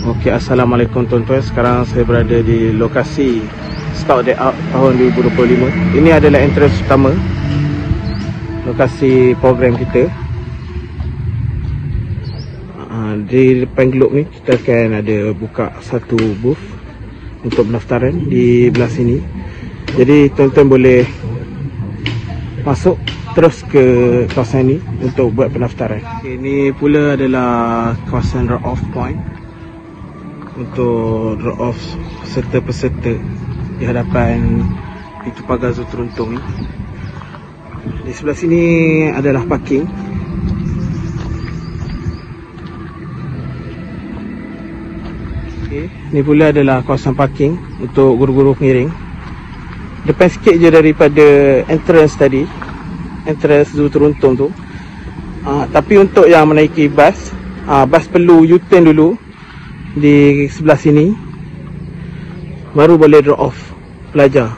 Okey, Assalamualaikum tuan-tuan. Sekarang saya berada di lokasi Scout Day Out tahun 2025. Ini adalah entrance utama lokasi program kita. Di depan globe ni kita akan ada buka satu booth untuk pendaftaran di belah sini. Jadi tuan-tuan boleh masuk terus ke kawasan ini untuk buat pendaftaran. Okay, ini pula adalah kawasan drop off point untuk drop off peserta-peserta di hadapan pintu pagar Zoo Teruntung ni. Di sebelah sini adalah parking. Okay, ni pula adalah kawasan parking untuk guru-guru pengiring. Depan sikit je daripada entrance tadi, entrance Zoo Teruntung tu. Tapi untuk yang menaiki bas, bas perlu U-turn dulu di sebelah sini, baru boleh drop off pelajar.